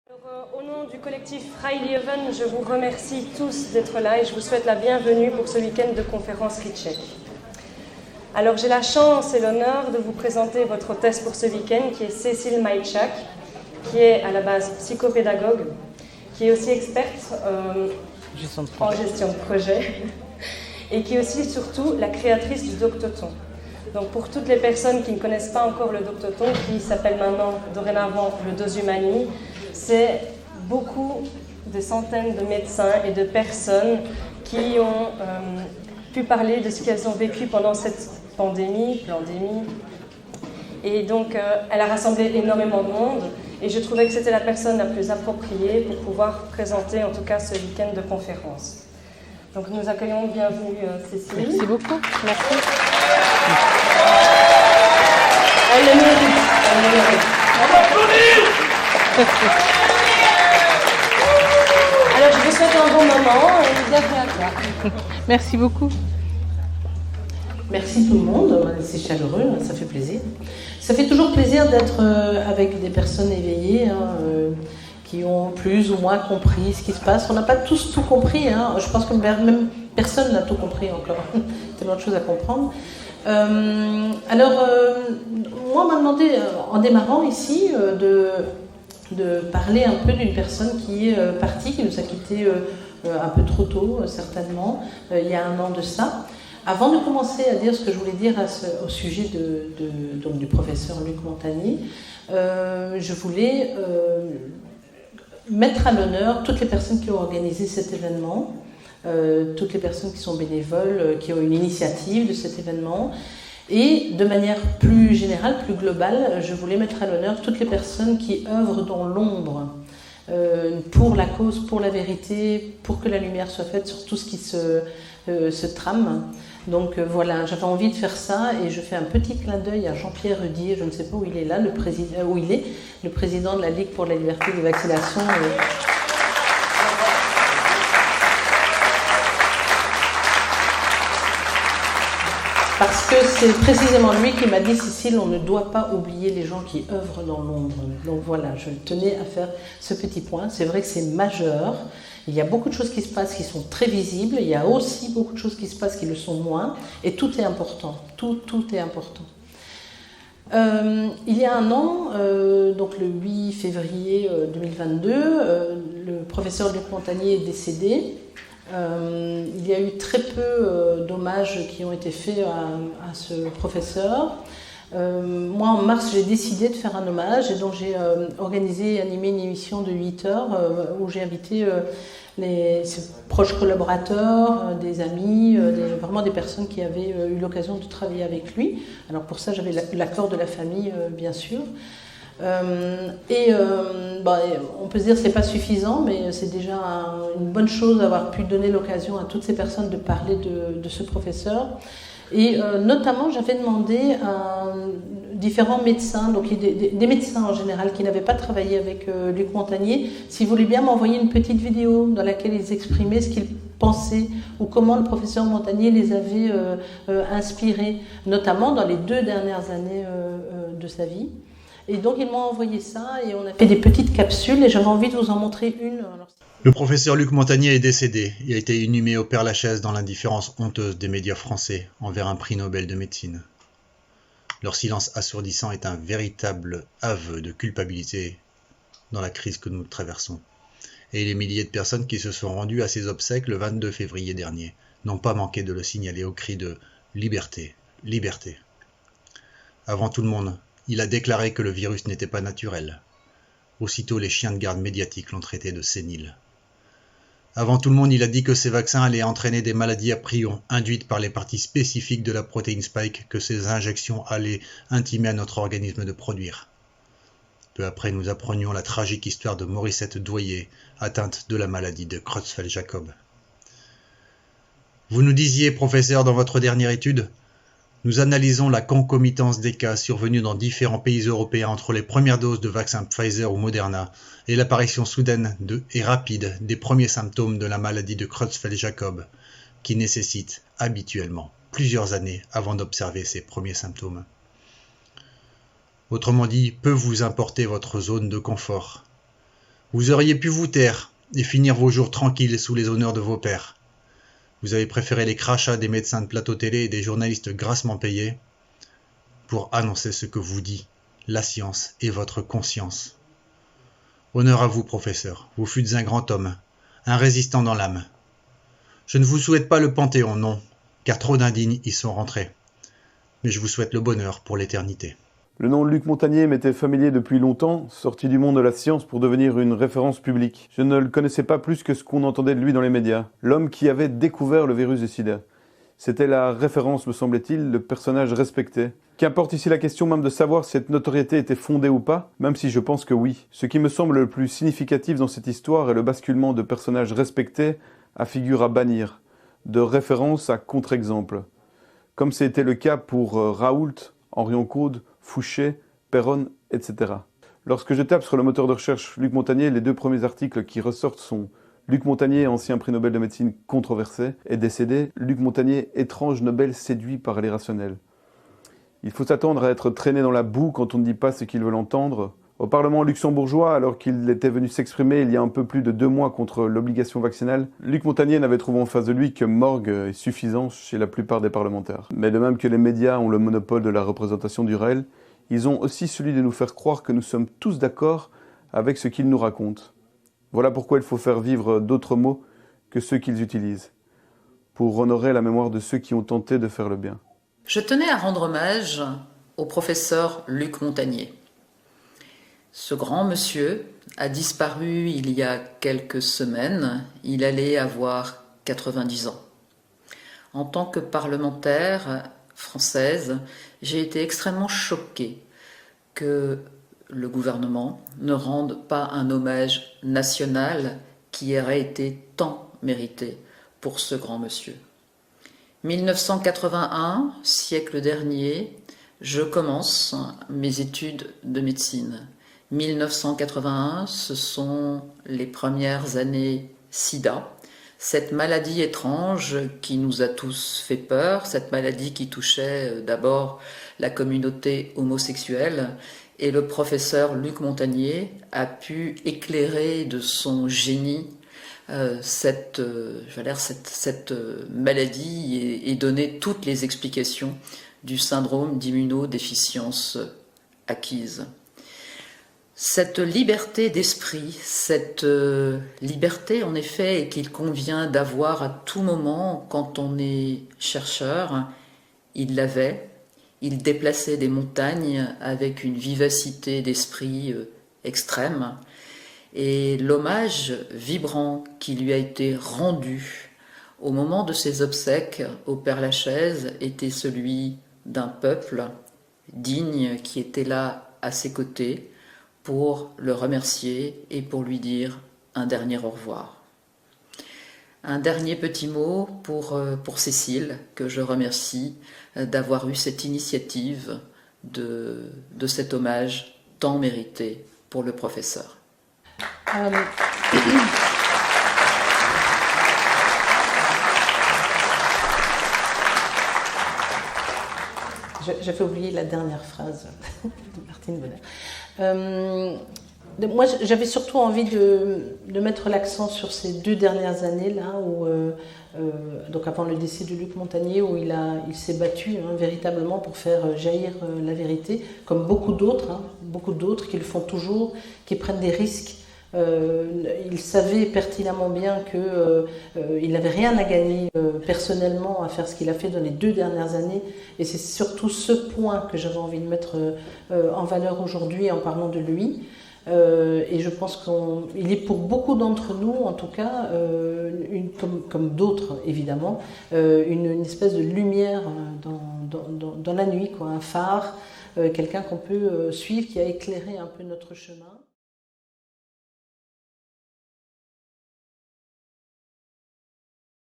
Au nom du collectif Freilieven, je vous remercie tous d'être là et je vous souhaite la bienvenue pour ce week-end de conférence Ritschek. Alors j'ai la chance et l'honneur de vous présenter votre hôtesse pour ce week-end qui est Cécile Maïtchak, qui est à la base psychopédagogue, qui est aussi experte en gestion de projet et qui est aussi surtout la créatrice du Doctoton. Donc pour toutes les personnes qui ne connaissent pas encore le Doctoton, qui s'appelle maintenant dorénavant le Dos Humani, c'est beaucoup de centaines de médecins et de personnes qui ont pu parler de ce qu'elles ont vécu pendant cette pandémie. Et donc elle a rassemblé énormément de monde et je trouvais que c'était la personne la plus appropriée pour pouvoir présenter en tout cas ce week-end de conférence. Donc nous accueillons bienvenue Cécile. Merci beaucoup. Merci. Elle le mérite. On va applaudir. Alors je vous souhaite un bon moment et bienvenue à toi. Merci beaucoup. Merci tout le monde, c'est chaleureux, ça fait plaisir. Ça fait toujours plaisir d'être avec des personnes éveillées qui ont plus ou moins compris ce qui se passe. On n'a pas tous tout compris, je pense que même personne n'a tout compris encore. Tellement de choses à comprendre. Moi, on m'a demandé, en démarrant ici, de parler un peu d'une personne qui est partie, qui nous a quittés un peu trop tôt, certainement, il y a un an de ça. Avant de commencer à dire ce que je voulais dire au sujet donc du professeur Luc Montagnier, je voulais mettre à l'honneur toutes les personnes qui ont organisé cet événement, toutes les personnes qui sont bénévoles, qui ont une initiative de cet événement. Et de manière plus générale, plus globale, je voulais mettre à l'honneur toutes les personnes qui œuvrent dans l'ombre pour la cause, pour la vérité, pour que la lumière soit faite sur tout ce qui se trame. Donc voilà, j'avais envie de faire ça et je fais un petit clin d'œil à Jean-Pierre Rudier, je ne sais pas où il est là, le président de la Ligue pour la liberté de vaccination. Parce que c'est précisément lui qui m'a dit « Cécile, on ne doit pas oublier les gens qui œuvrent dans l'ombre ». Donc voilà, je tenais à faire ce petit point. C'est vrai que c'est majeur. Il y a beaucoup de choses qui se passent qui sont très visibles. Il y a aussi beaucoup de choses qui se passent qui le sont moins. Et tout est important. Tout est important. Il y a un an, donc le 8 février 2022, le professeur Luc Montagnier est décédé. Il y a eu très peu d'hommages qui ont été faits à ce professeur. Moi, en mars, j'ai décidé de faire un hommage et donc j'ai organisé et animé une émission de 8 heures où j'ai invité ses proches collaborateurs, des amis, vraiment des personnes qui avaient eu l'occasion de travailler avec lui. Alors pour ça, j'avais l'accord de la famille, bien sûr. On peut se dire que ce n'est pas suffisant, mais c'est déjà une bonne chose d'avoir pu donner l'occasion à toutes ces personnes de parler de ce professeur. Et notamment, j'avais demandé à différents médecins, donc des médecins en général qui n'avaient pas travaillé avec Luc Montagnier, s'ils voulaient bien m'envoyer une petite vidéo dans laquelle ils exprimaient ce qu'ils pensaient ou comment le professeur Montagnier les avait inspirés, notamment dans les 2 dernières années de sa vie. Et donc ils m'ont envoyé ça et on a fait des petites capsules et j'avais envie de vous en montrer une. Le professeur Luc Montagnier est décédé et a été inhumé au Père-Lachaise dans l'indifférence honteuse des médias français envers un prix Nobel de médecine. Leur silence assourdissant est un véritable aveu de culpabilité dans la crise que nous traversons. Et les milliers de personnes qui se sont rendues à ses obsèques le 22 février dernier n'ont pas manqué de le signaler au cri de « Liberté, liberté ». Avant tout le monde, il a déclaré que le virus n'était pas naturel. Aussitôt, les chiens de garde médiatiques l'ont traité de sénile. Avant tout le monde, il a dit que ces vaccins allaient entraîner des maladies à prion induites par les parties spécifiques de la protéine Spike que ces injections allaient intimer à notre organisme de produire. Peu après, nous apprenions la tragique histoire de Morissette Doyer, atteinte de la maladie de Creutzfeldt-Jakob. Vous nous disiez, professeur, dans votre dernière étude, nous analysons la concomitance des cas survenus dans différents pays européens entre les premières doses de vaccins Pfizer ou Moderna et l'apparition soudaine et rapide des premiers symptômes de la maladie de Creutzfeldt-Jakob, qui nécessite habituellement plusieurs années avant d'observer ces premiers symptômes. Autrement dit, peu vous importer votre zone de confort. Vous auriez pu vous taire et finir vos jours tranquilles sous les honneurs de vos pairs. Vous avez préféré les crachats des médecins de plateau télé et des journalistes grassement payés pour annoncer ce que vous dit la science et votre conscience. Honneur à vous, professeur, vous fûtes un grand homme, un résistant dans l'âme. Je ne vous souhaite pas le Panthéon, non, car trop d'indignes y sont rentrés. Mais je vous souhaite le bonheur pour l'éternité. Le nom de Luc Montagnier m'était familier depuis longtemps, sorti du monde de la science pour devenir une référence publique. Je ne le connaissais pas plus que ce qu'on entendait de lui dans les médias. L'homme qui avait découvert le virus du sida. C'était la référence, me semblait-il, le personnage respecté. Qu'importe ici la question même de savoir si cette notoriété était fondée ou pas, même si je pense que oui. Ce qui me semble le plus significatif dans cette histoire est le basculement de personnages respectés à figure à bannir, de référence à contre-exemple. Comme c'était le cas pour Raoult, Henrion Caude, Fouché, Perron, etc. Lorsque je tape sur le moteur de recherche Luc Montagnier, les 2 premiers articles qui ressortent sont Luc Montagnier, ancien prix Nobel de médecine controversé, est décédé. Luc Montagnier, étrange Nobel séduit par l'irrationnel. Il faut s'attendre à être traîné dans la boue quand on ne dit pas ce qu'ils veulent entendre. Au Parlement luxembourgeois, alors qu'il était venu s'exprimer il y a un peu plus de 2 mois contre l'obligation vaccinale, Luc Montagnier n'avait trouvé en face de lui que morgue et suffisance chez la plupart des parlementaires. Mais de même que les médias ont le monopole de la représentation du réel, ils ont aussi celui de nous faire croire que nous sommes tous d'accord avec ce qu'ils nous racontent. Voilà pourquoi il faut faire vivre d'autres mots que ceux qu'ils utilisent, pour honorer la mémoire de ceux qui ont tenté de faire le bien. Je tenais à rendre hommage au professeur Luc Montagnier. Ce grand monsieur a disparu il y a quelques semaines, il allait avoir 90 ans. En tant que parlementaire française, j'ai été extrêmement choquée que le gouvernement ne rende pas un hommage national qui aurait été tant mérité pour ce grand monsieur. 1981, siècle dernier, je commence mes études de médecine. 1981, ce sont les premières années SIDA, cette maladie étrange qui nous a tous fait peur, cette maladie qui touchait d'abord la communauté homosexuelle. Et le professeur Luc Montagnier a pu éclairer de son génie cette maladie et donner toutes les explications du syndrome d'immunodéficience acquise. Cette liberté d'esprit, cette liberté en effet qu'il convient d'avoir à tout moment quand on est chercheur, il l'avait. Il déplaçait des montagnes avec une vivacité d'esprit extrême. Et l'hommage vibrant qui lui a été rendu au moment de ses obsèques au Père-Lachaise était celui d'un peuple digne qui était là à ses côtés pour le remercier et pour lui dire un dernier au revoir. Un dernier petit mot pour Cécile, que je remercie d'avoir eu cette initiative de cet hommage tant mérité pour le professeur. J'avais oublié la dernière phrase de Martine Bonner. Moi, j'avais surtout envie de mettre l'accent sur ces 2 dernières années là où, donc avant le décès de Luc Montagnier, où il s'est battu véritablement pour faire jaillir la vérité, comme beaucoup d'autres qui le font toujours, qui prennent des risques. Il savait pertinemment bien qu'il n'avait rien à gagner personnellement à faire ce qu'il a fait dans les 2 dernières années, et c'est surtout ce point que j'avais envie de mettre en valeur aujourd'hui en parlant de lui. Et je pense qu'il est pour beaucoup d'entre nous, en tout cas, comme d'autres évidemment, une espèce de lumière dans la nuit, quoi, un phare, quelqu'un qu'on peut suivre, qui a éclairé un peu notre chemin.